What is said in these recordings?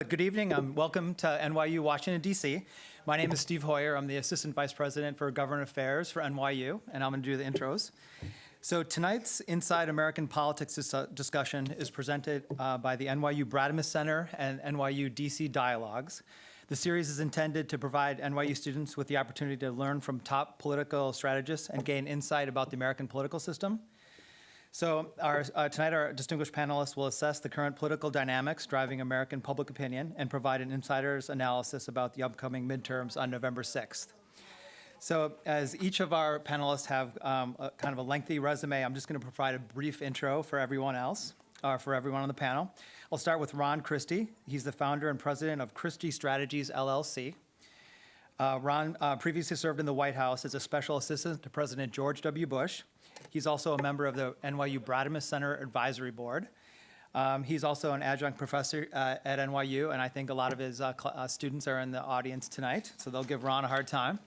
Good evening. Welcome to NYU, Washington, D.C. My name is Steve Hoyer. I'm the Assistant Vice President for Government Affairs for NYU, and I'm going to do the intros. So tonight's Inside American Politics discussion is presented by the NYU Brademas Center and NYU DC Dialogues. The series is intended to provide NYU students with the opportunity to learn from top political strategists and gain insight about the American political system. So tonight our distinguished panelists will assess the current political dynamics driving American public opinion and provide an insider's analysis about the upcoming midterms on November 6th. So as each of our panelists have kind of a lengthy resume, I'm just going to provide a brief intro for everyone else, for everyone on the panel. I'll start with Ron Christie. He's the founder and president of Christie Strategies, LLC. Ron previously served in the White House as a special assistant to President George W. Bush. He's also a member of the NYU Brademas Center Advisory Board. He's also an adjunct professor at NYU, and I think a lot of his students are in the audience tonight, so they'll give Ron a hard time.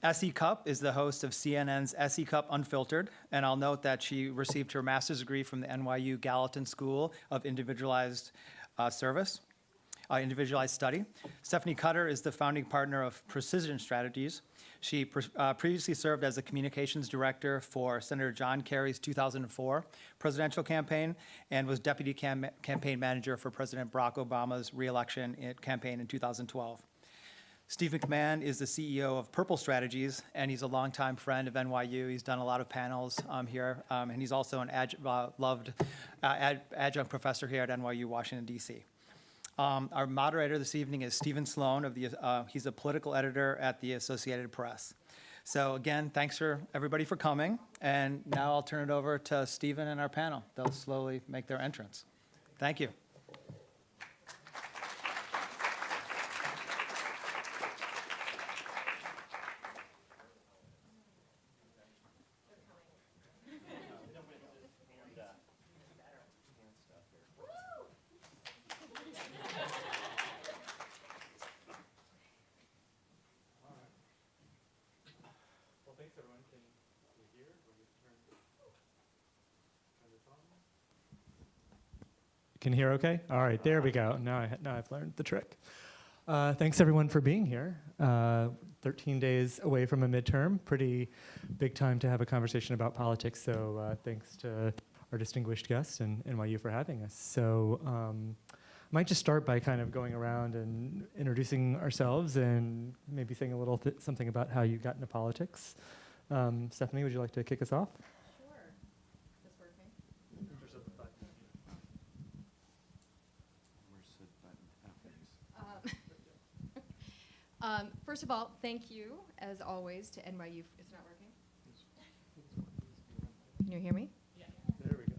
S.E. Cupp is the host of CNN's S.E. Cupp Unfiltered, and I'll note that she received her master's degree from the NYU Gallatin School of Individualized Study. Stephanie Cutter is the founding partner of Precision Strategies. She previously served as the communications director for Senator John Kerry's 2004 presidential campaign and was deputy campaign manager for President Barack Obama's re-election campaign in 2012. Steve McMahon is the CEO of Purple Strategies, and he's a longtime friend of NYU. He's done a lot of panels here, and he's also an adjunct professor here at NYU, Washington, D.C. Our moderator this evening is Stephen Sloan. He's a political editor at the Associated Press. So again, thanks for everybody for coming. And now I'll turn it over to Stephen and our panel. They'll slowly make their entrance. Thank you. Can you hear okay? All right, there we go. Now I've learned the trick. Thanks everyone for being here. 13 days away from a midterm, pretty big time to have a conversation about politics, so thanks to our distinguished guests and NYU for having us. So I might just start by kind of going around and introducing ourselves and maybe saying a little something about how you got into politics. Stephanie, would you like to kick us off? First of all, thank you, as always, to NYU. It's not working? Can you hear me? Yeah. There we go.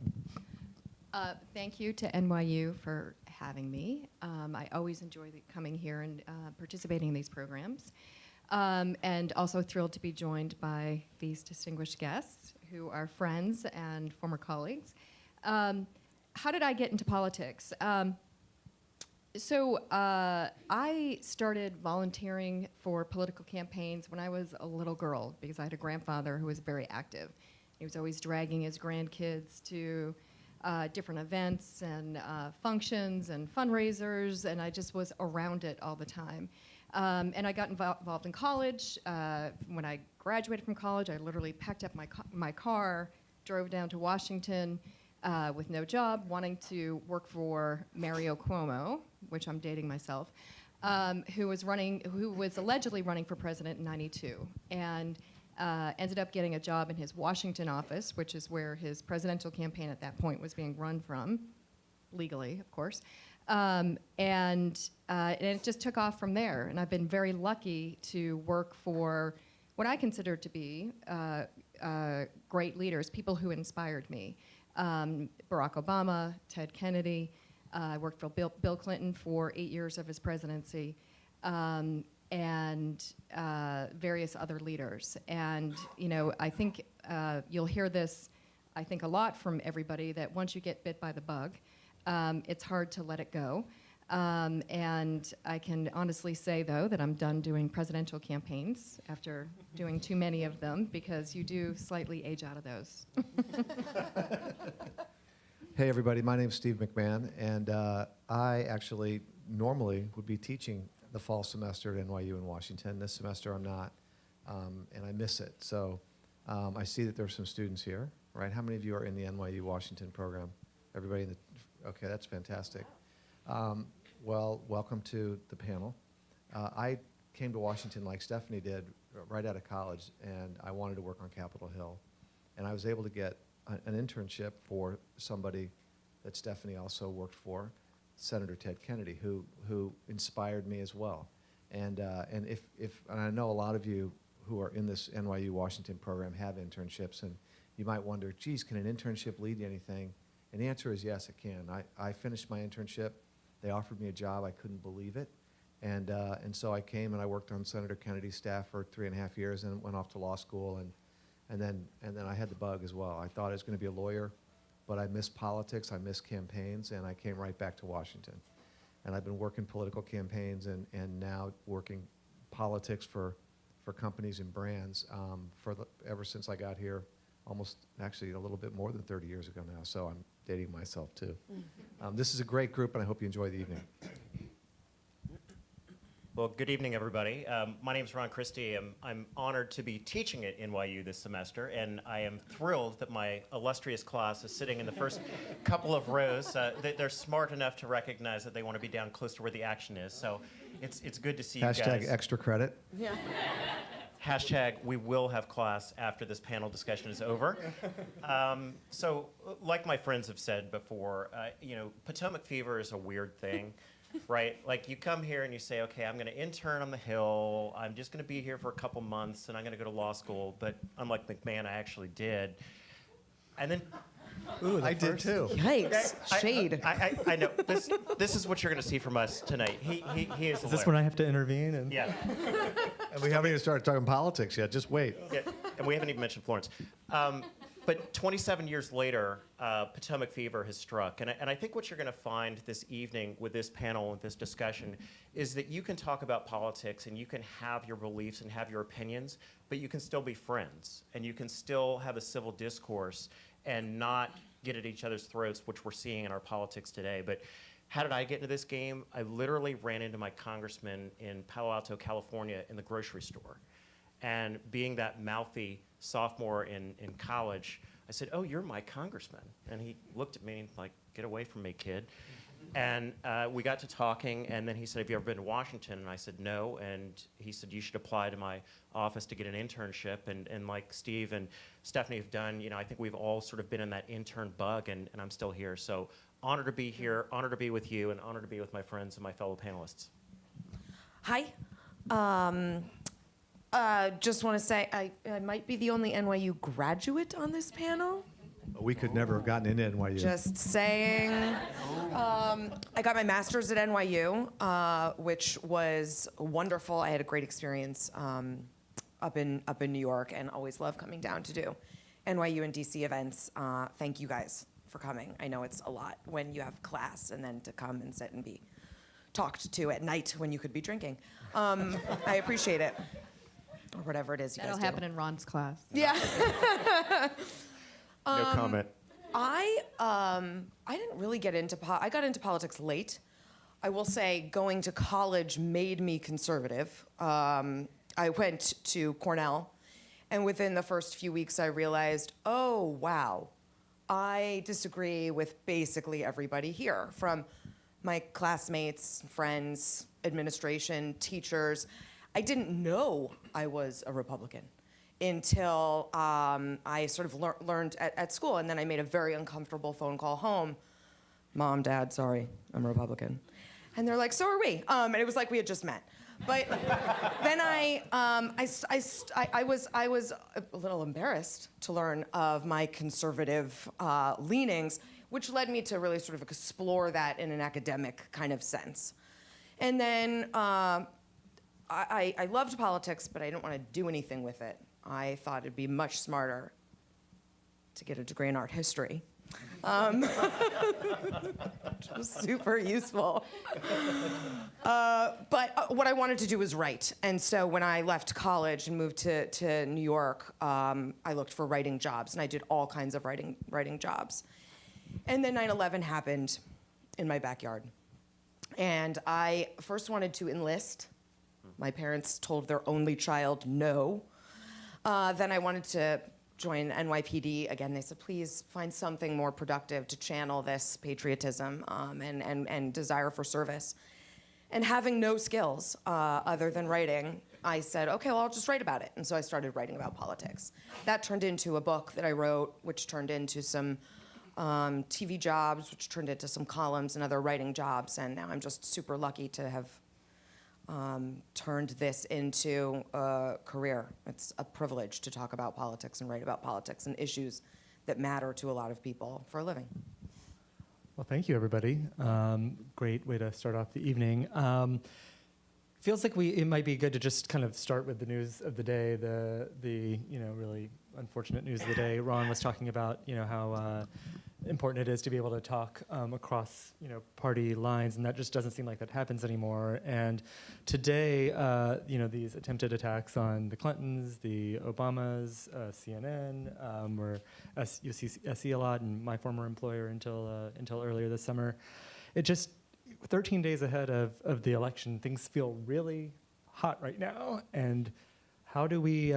Thank you to NYU for having me. I always enjoy coming here and participating in these programs. And also thrilled to be joined by these distinguished guests who are friends and former colleagues. How did I get into politics? So I started volunteering for political campaigns when I was a little girl because I had a grandfather who was very active. He was always dragging his grandkids to different events and functions and fundraisers, and I just was around it all the time. And I got involved in college. When I graduated from college, I literally packed up my car, drove down to Washington, with no job, wanting to work for Mario Cuomo, which I'm dating myself, who was allegedly running for president in '92, and ended up getting a job in his Washington office, which is where his presidential campaign at that point was being run from, legally, of course. And it just took off from there. And I've been very lucky to work for what I consider to be great leaders, people who inspired me. Barack Obama, Ted Kennedy. I worked for Bill Clinton for 8 years of his presidency, and various other leaders. And I think you'll hear this, I think, a lot from everybody, that once you get bit by the bug, it's hard to let it go. And I can honestly say, though, that I'm done doing presidential campaigns after doing too many of them, because you do slightly age out of those. Hey everybody, my name's Steve McMahon, and I actually normally would be teaching the fall semester at NYU in Washington. This semester I'm not, and I miss it. So I see that there are some students here, right? How many of you are in the NYU Washington program? Everybody in the, okay, that's fantastic. Well, welcome to the panel. I came to Washington like Stephanie did right out of college, and I wanted to work on Capitol Hill. And I was able to get an internship for somebody that Stephanie also worked for, Senator Ted Kennedy, who inspired me as well. And I know a lot of you who are in this NYU Washington program have internships, and you might wonder, geez, can an internship lead to anything? And the answer is yes, it can. I finished my internship. They offered me a job. I couldn't believe it. And so I came and I worked on Senator Kennedy's staff for 3.5 years and went off to law school. And then I had the bug as well. I thought I was going to be a lawyer, but I missed politics, I missed campaigns, and I came right back to Washington. And I've been working political campaigns and now working politics for companies and brands ever since I got here, almost actually a little bit more than 30 years ago now, so I'm dating myself too. This is a great group, and I hope you enjoy the evening. Well, good evening, everybody. My name is Ron Christie. I'm honored to be teaching at NYU this semester, and I am thrilled that my illustrious class is sitting in the first couple of rows. They're smart enough to recognize that they want to be down close to where the action is, so it's good to see you guys. Hashtag extra credit. Yeah. Hashtag we will have class after this panel discussion is over. So, like my friends have said before, Potomac fever is a weird thing. Right? Like you come here and you say, okay, I'm going to intern on the Hill. I'm just going to be here for a couple months and I'm going to go to law school. But unlike McMahon, I actually did. And then Ooh, I did too. Yikes. Shade. I know. This is what you're going to see from us tonight. He is. Is this when I have to intervene? And Yeah. And we haven't even started talking politics yet. Just wait. Yeah. And we haven't even mentioned Florence. But 27 years later, Potomac fever has struck. And I think what you're going to find this evening with this panel, with this discussion, is that you can talk about politics and you can have your beliefs and have your opinions, but you can still be friends. And you can still have a civil discourse and not get at each other's throats, which we're seeing in our politics today. But how did I get into this game? I literally ran into my congressman in Palo Alto, California, in the grocery store. And being that mouthy sophomore in college, I said, oh, you're my congressman. And he looked at me like, get away from me, kid. And we got to talking, and then he said, have you ever been to Washington? And I said, no. And he said, you should apply to my office to get an internship. And like Steve and Stephanie have done, I think we've all sort of been in that intern bug, and I'm still here. So honored to be here, honored to be with you, and honored to be with my friends and my fellow panelists. Hi. Just want to say I might be the only NYU graduate on this panel. We could never have gotten into NYU. Just saying. I got my master's at NYU, which was wonderful. I had a great experience up in New York, and always love coming down to do NYU and DC events. Thank you guys for coming. I know it's a lot when you have class and then to come and sit and be talked to at night when you could be drinking. I appreciate it. Or whatever it is you That'll guys do. happen in Ron's class. Yeah. No comment. I didn't really get into I got into politics late. I will say going to college made me conservative. I went to Cornell, and within the first few weeks I realized, oh, wow, I disagree with basically everybody here, from my classmates, friends, administration, teachers. I didn't know I was a Republican until I sort of learned at school, and then I made a very uncomfortable phone call home. Mom, Dad, sorry, I'm a Republican. And they're like, so are we. And it was like we had just met. But then I was a little embarrassed to learn of my conservative leanings, which led me to really sort of explore that in an academic kind of sense. And then I loved politics, but I didn't want to do anything with it. I thought it'd be much smarter to get a degree in art history. Which was super useful. But what I wanted to do was write. And so when I left college and moved to New York, I looked for writing jobs, and I did all kinds of writing jobs. And then 9/11 happened in my backyard. And I first wanted to enlist. My parents told their only child no. Then I wanted to join NYPD. Again, they said, please find something more productive to channel this patriotism and desire for service. And having no skills other than writing, I said, okay, well, I'll just write about it. And so I started writing about politics. That turned into a book that I wrote, which turned into some TV jobs, which turned into some columns and other writing jobs. And now I'm just super lucky to have turned this into a career. It's a privilege to talk about politics and write about politics and issues that matter to a lot of people for a living. Well, thank you, everybody. Great way to start off the evening. Feels like it might be good to just kind of start with the news of the day, the really unfortunate news of the day. Ron was talking about how important it is to be able to talk across party lines, and that just doesn't seem like that happens anymore. And today, these attempted attacks on the Clintons, the Obamas, CNN, where you see SE a lot, and my former employer until earlier this summer. It just 13 days ahead of the election, things feel really hot right now. And how do we?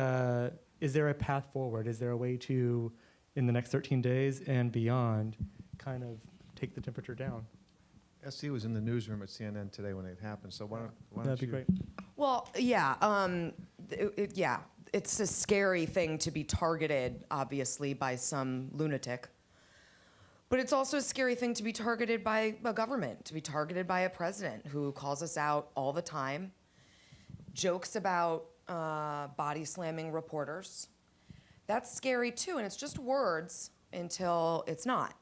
Is there a path forward? Is there a way to, in the next 13 days and beyond, kind of take the temperature down? SC was in the newsroom at CNN today when it happened, so why don't That'd be you? great. Well, yeah, it's a scary thing to be targeted, obviously, by some lunatic. But it's also a scary thing to be targeted by a government, to be targeted by a president who calls us out all the time, jokes about body slamming reporters. That's scary too, and it's just words until it's not.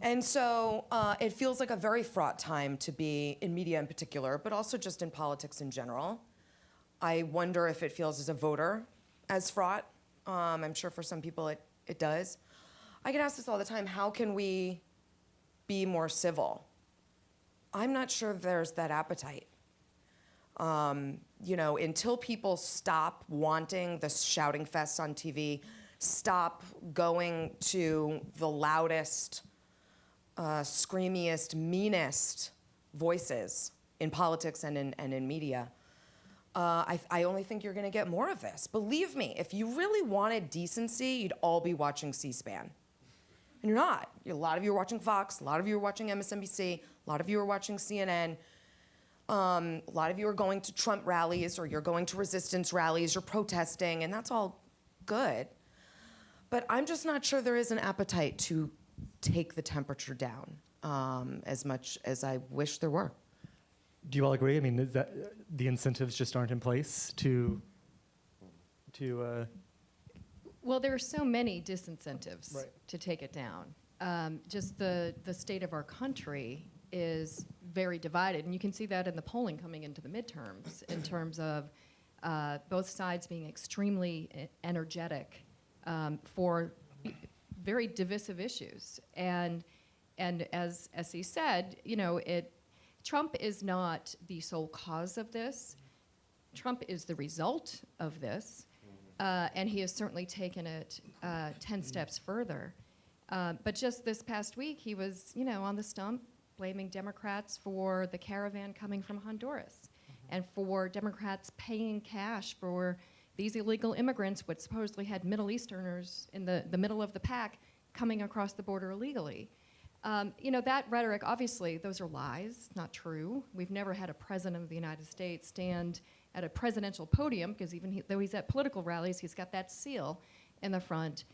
And so it feels like a very fraught time to be in media in particular, but also just in politics in general. I wonder if it feels as a voter as fraught. I'm sure for some people it does. I get asked this all the time, how can we be more civil? I'm not sure there's that appetite. Until people stop wanting the shouting fests on TV, stop going to the loudest, screamiest, meanest voices in politics and in media, I only think you're going to get more of this. Believe me, if you really wanted decency, you'd all be watching C-SPAN. And you're not. A lot of you are watching Fox, a lot of you are watching MSNBC, a lot of you are watching CNN. A lot of you are going to Trump rallies, or you're going to resistance rallies, you're protesting, and that's all good. But I'm just not sure there is an appetite to take the temperature down as much as I wish there were. Do you all agree? I mean, is that the incentives just aren't in place to Well, there are so many disincentives Right. to take it down. Just the state of our country is very divided, and you can see that in the polling coming into the midterms in terms of both sides being extremely energetic for very divisive issues. And as he said, Trump is not the sole cause of this. Trump is the result of this, and he has certainly taken it 10 steps further. But just this past week, he was, on the stump, blaming Democrats for the caravan coming from Honduras and for Democrats paying cash for these illegal immigrants, what supposedly had Middle Easterners in the middle of the pack coming across the border illegally. That rhetoric, obviously, those are lies, not true. We've never had a president of the United States stand at a presidential podium, because even though he's at political rallies, he's got that seal in the front,